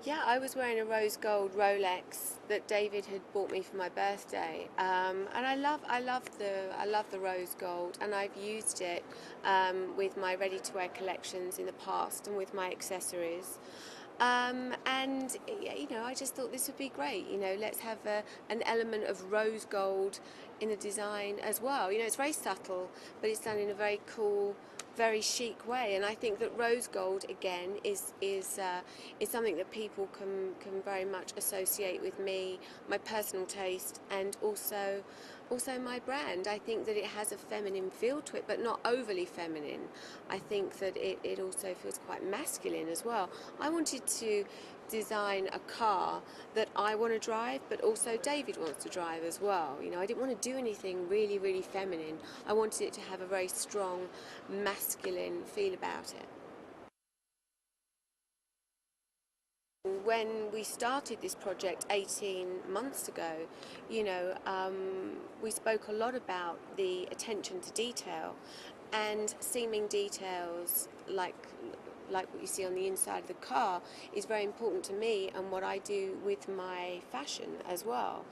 Yeah, I was wearing a rose gold Rolex that David had bought me for my birthday, and I love the rose gold, and I've used it with my ready-to-wear collections in the past and with my accessories. And you know, I just thought this would be great. You know, let's have an element of rose gold in the design as well. You know, it's very subtle, but it's done in a very cool, very chic way. And I think that rose gold again is something that people can very much associate with me, my personal taste, and also my brand. I think that it has a feminine feel to it, but not overly feminine. I think that it also feels quite masculine as well. I wanted to design a car that I want to drive, but also David wants to drive as well. You know, I didn't want to do anything really, really feminine. I wanted it to have a very strong masculine feel about it. When we started this project 18 months ago, you know, we spoke a lot about the attention to detail, and seeming details like what you see on the inside of the car is very important to me and what I do with my fashion as well.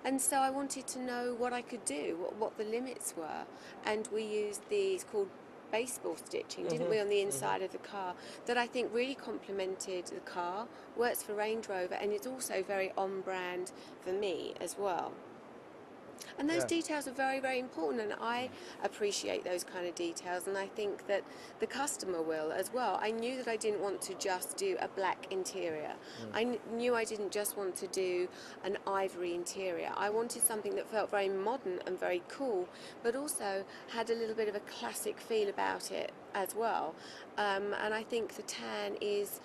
And so I wanted to know what I could do, what the limits were, and we used these called baseball stitching, didn't we, on the inside of the car, that I think really complemented the car, works for Range Rover, and it's also very on brand for me as well. And those Yeah. details are very, very important, and I appreciate those kind of details, and I think that the customer will as well. I knew that I didn't want to just do a black interior. I knew I didn't just want to do an ivory interior. I wanted something that felt very modern and very cool, but also had a little bit of a classic feel about it as well. And I think the tan is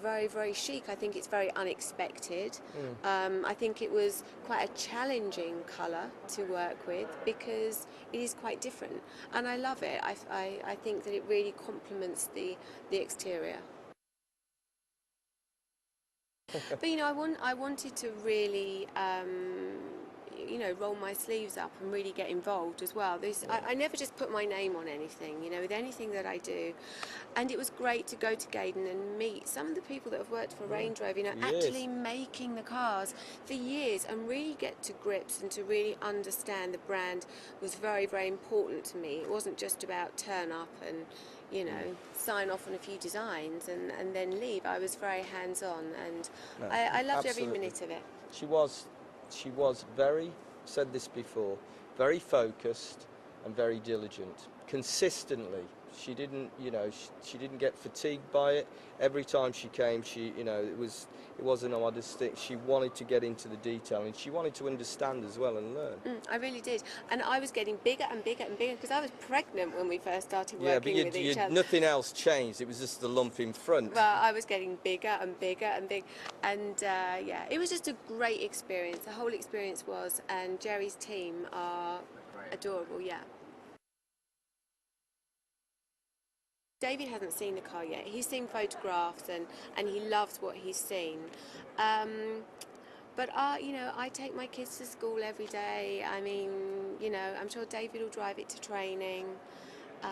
very, very chic. I think it's very unexpected. I think it was quite a challenging colour to work with because it is quite different, and I love it. I think that it really complements the exterior. But you know, I wanted to really you know, roll my sleeves up and really get involved as well. I never just put my name on anything, you know, with anything that I do. And it was great to go to Gaydon and meet some of the people that have worked for Range Rover, you know, Yes. actually making the cars for years, and really get to grips and to really understand the brand was very, very important to me. It wasn't just about turn up and, you know, sign off on a few designs and then leave. I was very hands-on, and No, I loved every absolutely. minute of it. She was, she was very, said this before, very focused and very diligent. Consistently, she didn't, you know, she didn't get fatigued by it. Every time she came, she, you know, it wasn't a modest thing. She wanted to get into the detail, and she wanted to understand as well and learn. I really did, and I was getting bigger and bigger and bigger because I was pregnant when we first started Yeah, but working with each other. nothing else changed. It was just the lump in front. Well, I was getting bigger and bigger and big, and yeah, it was just a great experience. The whole experience was, and Jerry's team are adorable. Yeah. David hasn't seen the car yet. He's seen photographs and he loves what he's seen. Um, but you know, I take my kids to school every day. I mean, you know, I'm sure David will drive it to training. Um,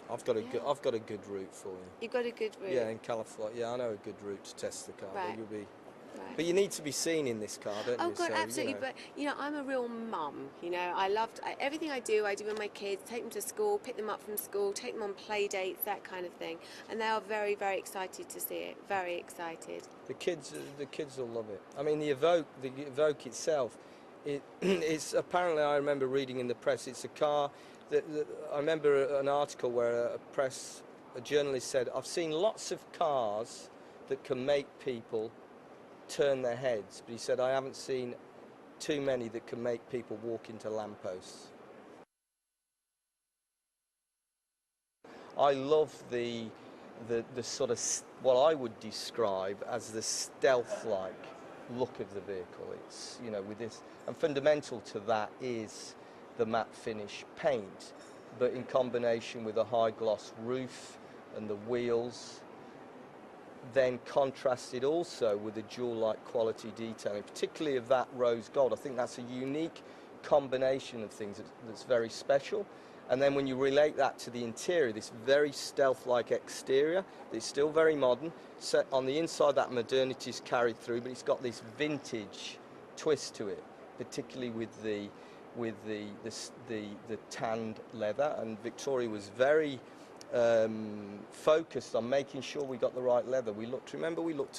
yeah. I've got a good route for you. You've got a good route. Yeah, in California. Yeah, I know a good route to test the car. Right. But you'll be. Right. But you need to be seen in this car, don't Oh you? God, So, absolutely. you know. But you know, I'm a real mum. You know, everything I do with my kids. Take them to school, pick them up from school, take them on play dates, that kind of thing. And they are very, very excited to see it. Very excited. The kids will love it. I mean, the Evoque itself, it's apparently, I remember reading in the press, it's a car that I remember an article where a journalist said, I've seen lots of cars that can make people turn their heads, but he said, I haven't seen too many that can make people walk into lampposts. I love the sort of what I would describe as the stealth-like look of the vehicle. It's, you know, with this, and fundamental to that is the matte finish paint, but in combination with a high gloss roof and the wheels, then contrasted also with the jewel-like quality detailing, particularly of that rose gold. I think that's a unique combination of things that's very special. And then when you relate that to the interior, this very stealth-like exterior, it's still very modern. So on the inside, that modernity is carried through, but it's got this vintage twist to it, particularly with the tanned leather. And Victoria was very focused on making sure we got the right leather. We looked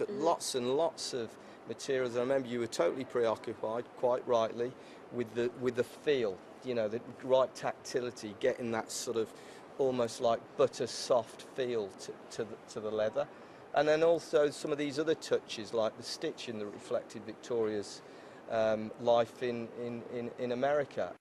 at lots and lots of materials. I remember you were totally preoccupied, quite rightly, with the feel, you know, the right tactility, getting that sort of almost like butter soft feel to the leather. And then also some of these other touches like the stitching that reflected Victoria's life in America.